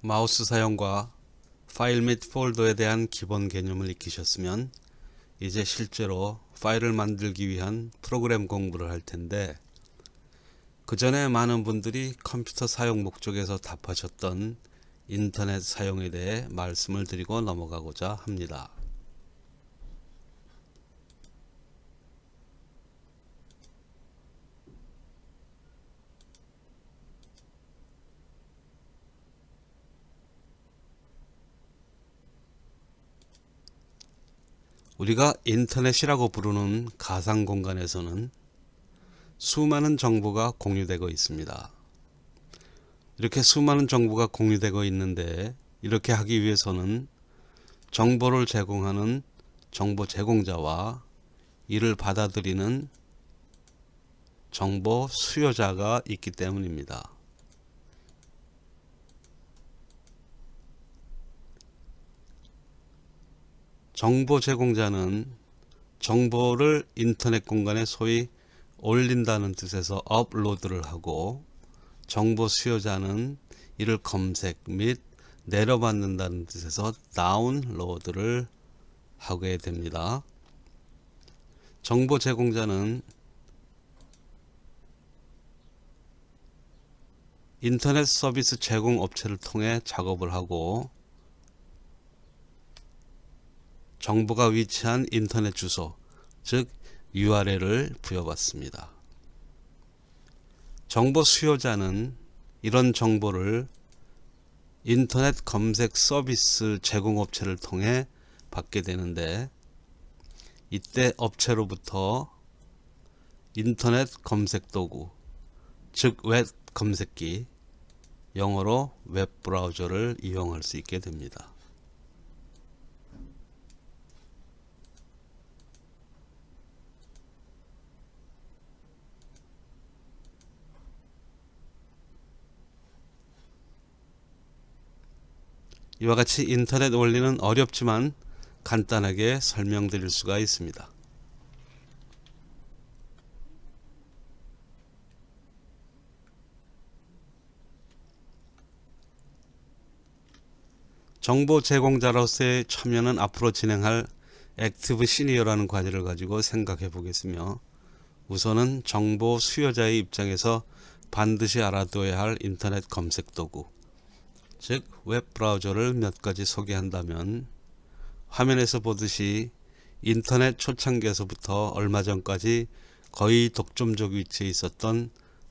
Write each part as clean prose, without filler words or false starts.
마우스 사용과 파일 및 폴더에 대한 기본 개념을 익히셨으면 이제 실제로 파일을 만들기 위한 프로그램 공부를 할 텐데, 그 전에 많은 분들이 컴퓨터 사용 목적에서 답하셨던 인터넷 사용에 대해 말씀을 드리고 넘어가고자 합니다. 우리가 인터넷이라고 부르는 가상 공간에서는 수많은 정보가 공유되고 있습니다. 이렇게 수많은 정보가 공유되고 있는데, 이렇게 하기 위해서는 정보를 제공하는 정보 제공자와 이를 받아들이는 정보 수요자가 있기 때문입니다. 정보 제공자는 정보를 인터넷 공간에 소위 올린다는 뜻에서 업로드를 하고, 정보 수요자는 이를 검색 및 내려받는다는 뜻에서 다운로드를 하게 됩니다. 정보 제공자는 인터넷 서비스 제공 업체를 통해 작업을 하고, 정보가 위치한 인터넷 주소, 즉 URL을 부여받습니다. 정보 수요자는 이런 정보를 인터넷 검색 서비스 제공업체를 통해 받게 되는데, 이때 업체로부터 인터넷 검색 도구, 즉 웹 검색기, 영어로 웹 브라우저를 이용할 수 있게 됩니다. 이와 같이 인터넷 원리는 어렵지만 간단하게 설명드릴 수가 있습니다. 정보 제공자로서의 참여는 앞으로 진행할 액티브 시니어라는 과제를 가지고 생각해 보겠으며, 우선은 정보 수요자의 입장에서 반드시 알아둬야 할 인터넷 검색 도구, 즉 웹 브라우저를 몇 가지 소개한다면, 화면에서 보듯이 인터넷 초창기에서부터 얼마 전까지 거의 독점적 위치에 있었던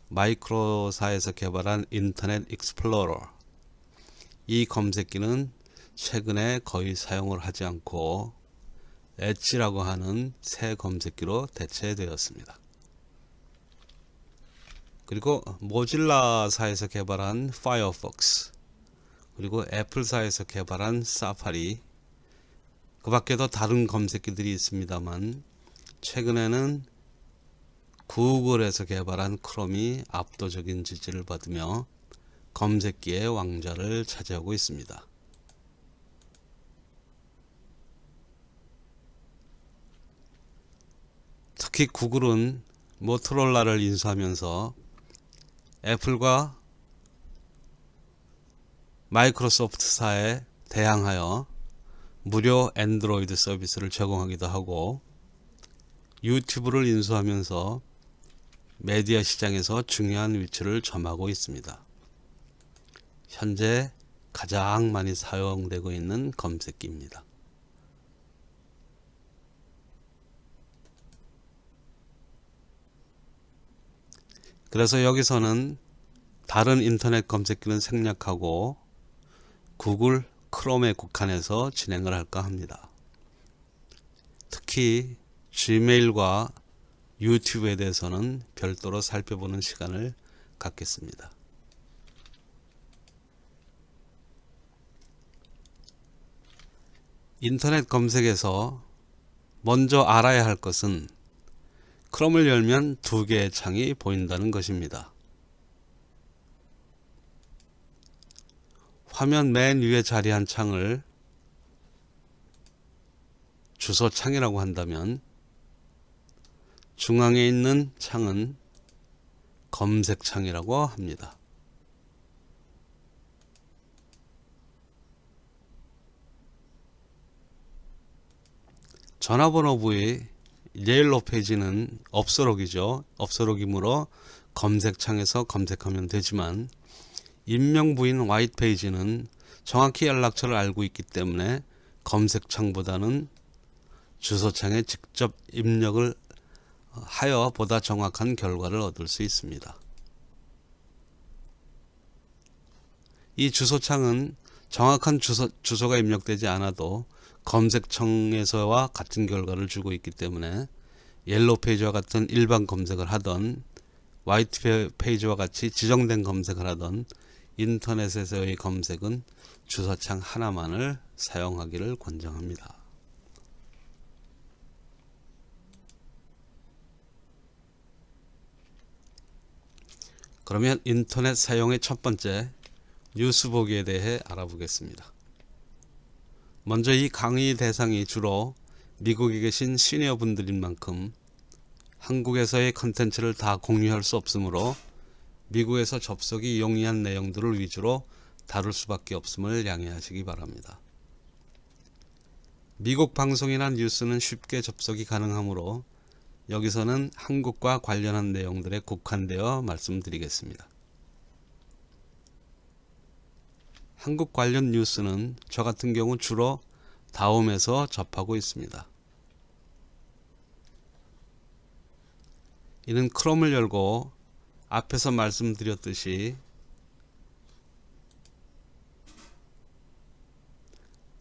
마이크로사에서 개발한 인터넷 익스플로러, 이 검색기는 최근에 거의 사용을 하지 않고 엣지라고 하는 새 검색기로 대체되었습니다. 그리고 모질라사에서 개발한 파이어폭스, 그리고 애플사에서 개발한 사파리, 그 밖에도 다른 검색기들이 있습니다만, 최근에는 구글에서 개발한 크롬이 압도적인 지지를 받으며 검색기의 왕좌를 차지하고 있습니다. 특히 구글은 모토로라를 인수하면서 애플과 마이크로소프트사에 대항하여 무료 안드로이드 서비스를 제공하기도 하고, 유튜브를 인수하면서 메디어 시장에서 중요한 위치를 점하고 있습니다. 현재 가장 많이 사용되고 있는 검색기입니다. 그래서 여기서는 다른 인터넷 검색기는 생략하고 구글 크롬에 국한해서 진행을 할까 합니다. 특히 지메일과 유튜브에 대해서는 별도로 살펴보는 시간을 갖겠습니다. 인터넷 검색에서 먼저 알아야 할 것은 크롬을 열면 두 개의 창이 보인다는 것입니다. 화면 맨 위에 자리한 창을 주소창이라고 한다면, 중앙에 있는 창은 검색창이라고 합니다. 전화번호 부의 옐로우 페이지는 없어록이죠. 없어록이므로 검색창에서 검색하면 되지만 임명 부인 화이트 페이지는 정확히 연락처를 알고 있기 때문에 검색창보다는 주소창에 직접 입력을 하여 보다 정확한 결과를 얻을 수 있습니다. 이 주소창은 정확한 주소가 입력되지 않아도 검색창에서와 같은 결과를 주고 있기 때문에 옐로우 페이지와 같은 일반 검색을 하던 화이트 페이지와 같이 지정된 검색을 하던 인터넷에서의 검색은 주소창 하나만을 사용하기를 권장합니다. 그러면 인터넷 사용의 첫 번째 뉴스 보기에 대해 알아보겠습니다. 먼저 이 강의 대상이 주로 미국에 계신 시니어 분들인 만큼 한국에서의 컨텐츠를 다 공유할 수 없으므로 미국에서 접속이 용이한 내용들을 위주로 다룰 수밖에 없음을 양해하시기 바랍니다. 미국 방송이나 뉴스는 쉽게 접속이 가능하므로 여기서는 한국과 관련한 내용들에 국한되어 말씀드리겠습니다. 한국 관련 뉴스는 저 같은 경우 주로 다음에서 접하고 있습니다. 이는 크롬을 열고 앞에서 말씀드렸듯이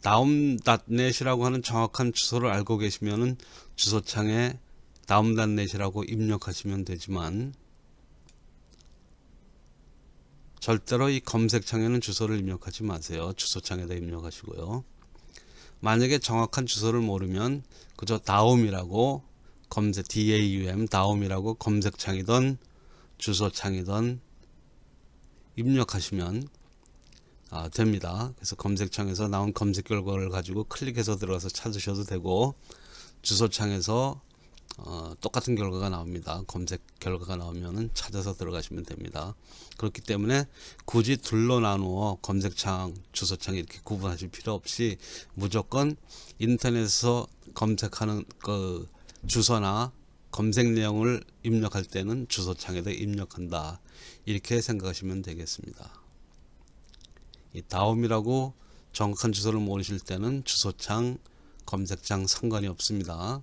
daum.net이라고 하는 정확한 주소를 알고 계시면 주소창에 daum.net이라고 입력하시면 되지만 절대로 이 검색창에는 주소를 입력하지 마세요. 주소창에다 입력하시고요. 만약에 정확한 주소를 모르면 그저 daum이라고 검색 daum이라고 검색창이든 주소창이든 입력하시면 됩니다. 그래서 검색창에서 나온 검색 결과를 가지고 클릭해서 들어가서 찾으셔도 되고 주소창에서 똑같은 결과가 나옵니다. 검색 결과가 나오면은 찾아서 들어가시면 됩니다. 그렇기 때문에 굳이 둘로 나누어 검색창, 주소창 이렇게 구분하실 필요 없이 무조건 인터넷에서 검색하는 그 주소나 검색 내용을 입력할 때는 주소창에다 입력한다. 이렇게 생각하시면 되겠습니다. 이 다음이라고 정확한 주소를 모르실 때는 주소창, 검색창 상관이 없습니다.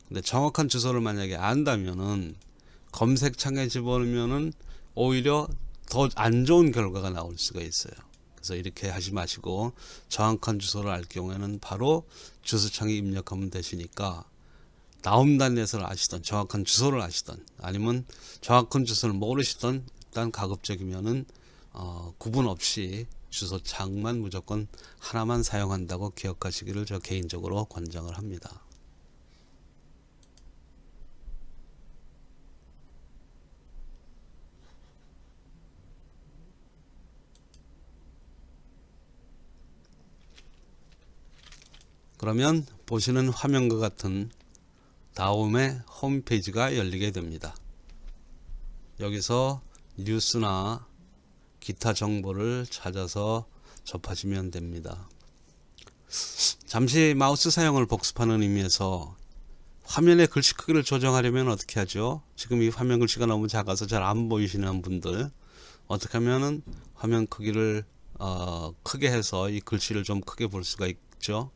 근데 정확한 주소를 만약에 안다면은 검색창에 집어넣으면은 오히려 더 안 좋은 결과가 나올 수가 있어요. 그래서 이렇게 하지 마시고 정확한 주소를 알 경우에는 바로 주소창에 입력하면 되시니까 daum.net을 아시던 정확한 주소를 아시던 아니면 정확한 주소를 모르시던 일단 가급적이면은 구분 없이 주소창만 무조건 하나만 사용한다고 기억하시기를 저 개인적으로 권장을 합니다. 그러면 보시는 화면과 같은 다음의 홈페이지가 열리게 됩니다. 여기서 뉴스나 기타 정보를 찾아서 접하시면 됩니다. 잠시 마우스 사용을 복습하는 의미에서 화면의 글씨 크기를 조정하려면 어떻게 하죠? 지금 이 화면 글씨가 너무 작아서 잘 안 보이시는 분들 어떻게 하면은 화면 크기를 크게 해서 이 글씨를 좀 크게 볼 수가 있죠?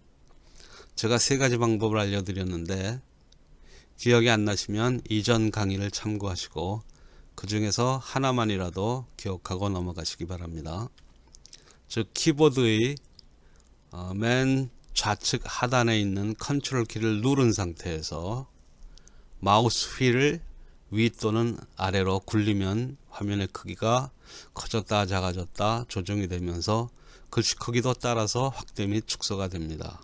제가 세 가지 방법을 알려드렸는데 기억이 안 나시면 이전 강의를 참고하시고 그 중에서 하나만이라도 기억하고 넘어가시기 바랍니다. 즉 키보드의 맨 좌측 하단에 있는 컨트롤 키를 누른 상태에서 마우스 휠을 위 또는 아래로 굴리면 화면의 크기가 커졌다 작아졌다 조정이 되면서 글씨 크기도 따라서 확대 및 축소가 됩니다.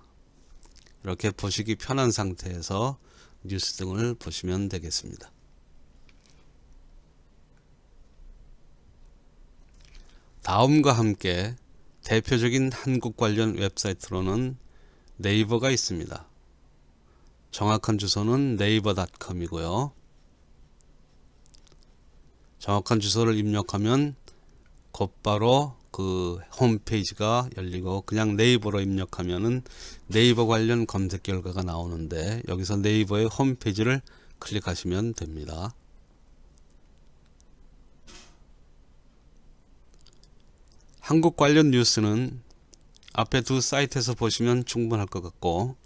이렇게 보시기 편한 상태에서 뉴스 등을 보시면 되겠습니다. 다음과 함께 대표적인 한국 관련 웹사이트로는 네이버가 있습니다. 정확한 주소는 naver.com이고요. 정확한 주소를 입력하면 곧바로 그 홈페이지가 열리고 그냥 네이버로 입력하면은 네이버 관련 검색 결과가 나오는데 여기서 네이버의 홈페이지를 클릭하시면 됩니다. 한국 관련 뉴스는 앞에 두 사이트에서 보시면 충분할 것 같고,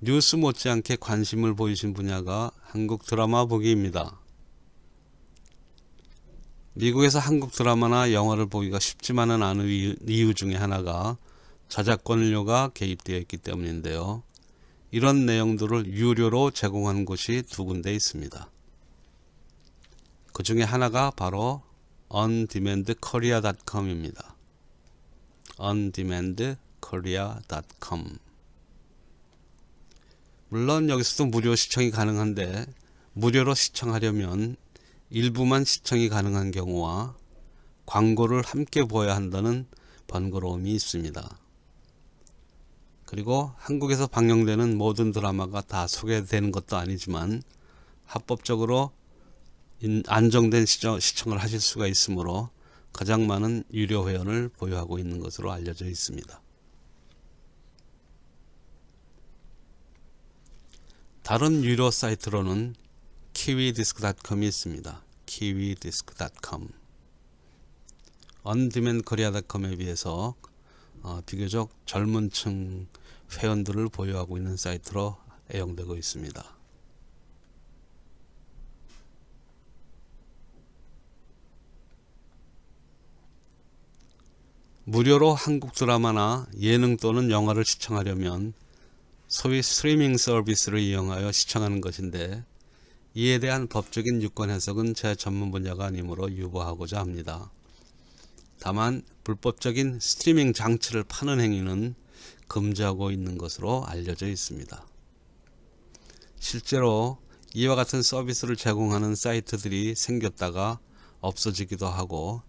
뉴스 못지않게 관심을 보이신 분야가 한국 드라마 보기입니다. 미국에서 한국 드라마나 영화를 보기가 쉽지만은 않은 이유 중에 하나가 저작권료가 개입되어 있기 때문인데요. 이런 내용들을 유료로 제공하는 곳이 두 군데 있습니다. 그 중에 하나가 바로 ondemandkorea.com입니다. ondemandkorea.com. 물론 여기서도 무료 시청이 가능한데, 무료로 시청하려면 일부만 시청이 가능한 경우와 광고를 함께 보아야 한다는 번거로움이 있습니다. 그리고 한국에서 방영되는 모든 드라마가 다 소개되는 것도 아니지만 합법적으로 안정된 시청을 하실 수가 있으므로 가장 많은 유료 회원을 보유하고 있는 것으로 알려져 있습니다. 다른 유료 사이트로는 kiwidisk.com이 있습니다. kiwidisk.com. ondemandkorea.com에 비해서 비교적 젊은 층 회원들을 보유하고 있는 사이트로 애용되고 있습니다. 무료로 한국 드라마나 예능 또는 영화를 시청하려면 소위 스트리밍 서비스를 이용하여 시청하는 것인데, 이에 대한 법적인 유권 해석은 제 전문 분야가 아니므로 유보하고자 합니다. 다만 불법적인 스트리밍 장치를 파는 행위는 금지하고 있는 것으로 알려져 있습니다. 실제로 이와 같은 서비스를 제공하는 사이트들이 생겼다가 없어지기도 하고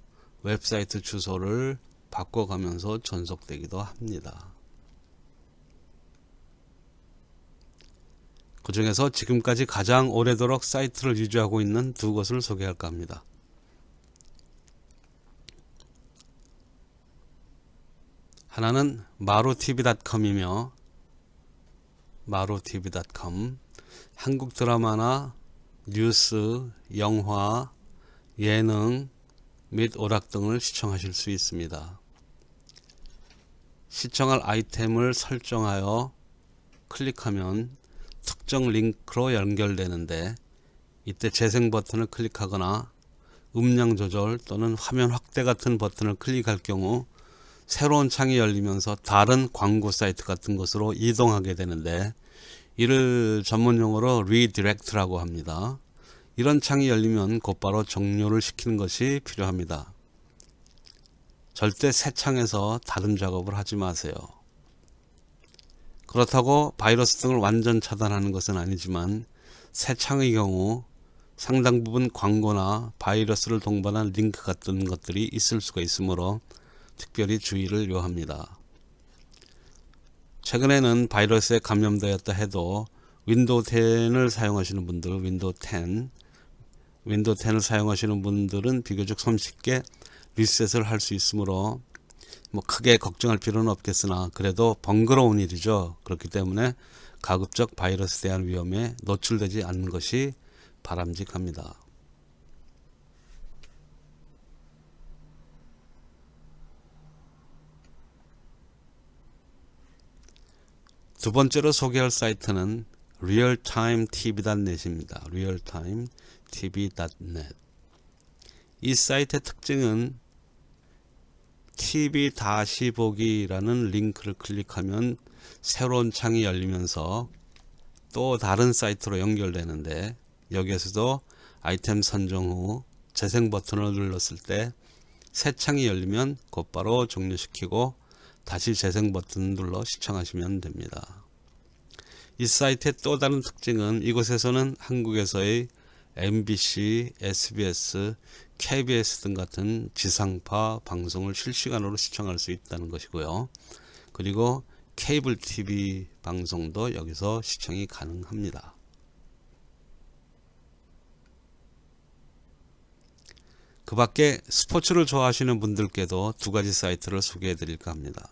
웹사이트 주소를 바꿔가면서 전속되기도 합니다. 그 중에서 지금까지 가장 오래도록 사이트를 유지하고 있는 두 곳을 소개할까 합니다. 하나는 marutv.com이며 marutv.com, 한국 드라마나 뉴스, 영화, 예능 및 오락 등을 시청하실 수 있습니다. 시청할 아이템을 설정하여 클릭하면 특정 링크로 연결되는데, 이때 재생 버튼을 클릭하거나 음량 조절 또는 화면 확대 같은 버튼을 클릭할 경우 새로운 창이 열리면서 다른 광고 사이트 같은 것으로 이동하게 되는데, 이를 전문용어로 리디렉트라고 합니다. 이런 창이 열리면 곧바로 종료를 시키는 것이 필요합니다. 절대 새 창에서 다른 작업을 하지 마세요. 그렇다고 바이러스 등을 완전 차단하는 것은 아니지만 새 창의 경우 상당 부분 광고나 바이러스를 동반한 링크 같은 것들이 있을 수가 있으므로 특별히 주의를 요합니다. 최근에는 바이러스에 감염되었다 해도 윈도우 10을 사용하시는 분들, 윈도우 10을 사용하시는 분들은 비교적 손쉽게 리셋을 할 수 있으므로 크게 걱정할 필요는 없겠으나 그래도 번거로운 일이죠. 그렇기 때문에 가급적 바이러스에 대한 위험에 노출되지 않는 것이 바람직합니다. 두 번째로 소개할 사이트는 realtimetv.net입니다. realtimetv.net. 이 사이트의 특징은 TV 다시 보기라는 링크를 클릭하면 새로운 창이 열리면서 또 다른 사이트로 연결되는데, 여기에서도 아이템 선정 후 재생 버튼을 눌렀을 때 새 창이 열리면 곧바로 종료시키고 다시 재생 버튼 눌러 시청하시면 됩니다. 이 사이트의 또 다른 특징은 이곳에서는 한국에서의 MBC, SBS, KBS 등 같은 지상파 방송을 실시간으로 시청할 수 있다는 것이고요. 그리고 케이블 TV 방송도 여기서 시청이 가능합니다. 그 밖에 스포츠를 좋아하시는 분들께도 두 가지 사이트를 소개해 드릴까 합니다.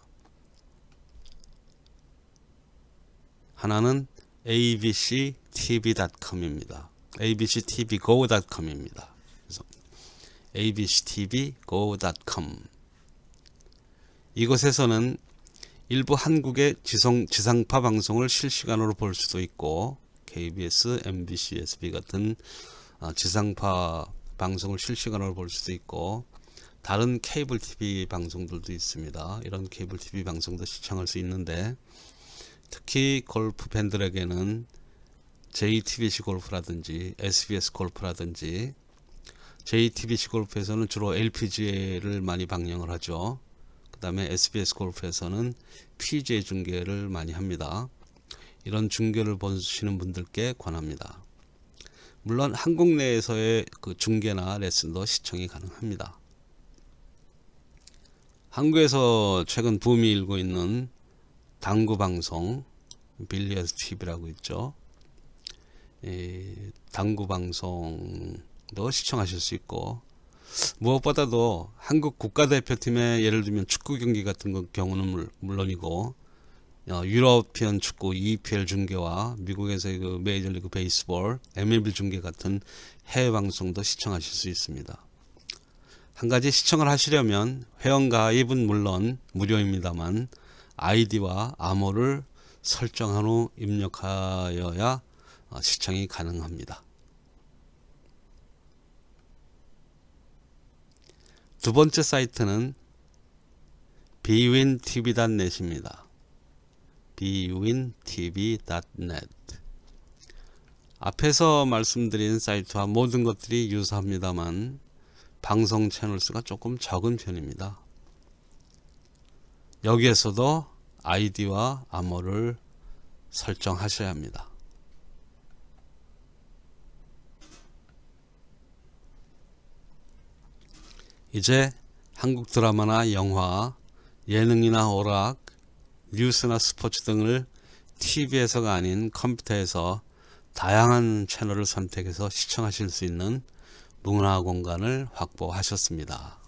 하나는 abctv.com입니다. abctvgo.com입니다. 그래서 abctvgo.com 이곳에서는 일부 한국의 지상파 방송을 실시간으로 볼 수도 있고 KBS, MBC, SB 같은 지상파 방송을 실시간으로 볼 수도 있고 다른 케이블 TV 방송들도 있습니다. 이런 케이블 TV 방송도 시청할 수 있는데 특히 골프 팬들에게는 JTBC 골프라든지 SBS 골프라든지 JTBC 골프에서는 주로 LPGA를 많이 방영을 하죠. 그 다음에 SBS 골프에서는 PGA 중계를 많이 합니다. 이런 중계를 보시는 분들께 권합니다. 물론 한국 내에서의 그 중계나 레슨도 시청이 가능합니다. 한국에서 최근 붐이 일고 있는 당구 방송 빌리어드 TV라고 있죠. 당구 방송도 시청하실 수 있고 무엇보다도 한국 국가대표팀의 예를 들면 축구 경기 같은 경우는 물론이고 유러피언 축구 EPL 중계와 미국에서의 그 메이저리그 베이스볼 MLB 중계 같은 해외 방송도 시청하실 수 있습니다. 한 가지 시청을 하시려면 회원 가입은 물론 무료입니다만 아이디와 암호를 설정한 후 입력하여야 시청이 가능합니다. 두 번째 사이트는 bwintv.net입니다. bwintv.net 앞에서 말씀드린 사이트와 모든 것들이 유사합니다만 방송 채널 수가 조금 적은 편입니다. 여기에서도 아이디와 암호를 설정하셔야 합니다. 이제 한국 드라마나 영화, 예능이나 오락, 뉴스나 스포츠 등을 TV에서가 아닌 컴퓨터에서 다양한 채널을 선택해서 시청하실 수 있는 문화 공간을 확보하셨습니다.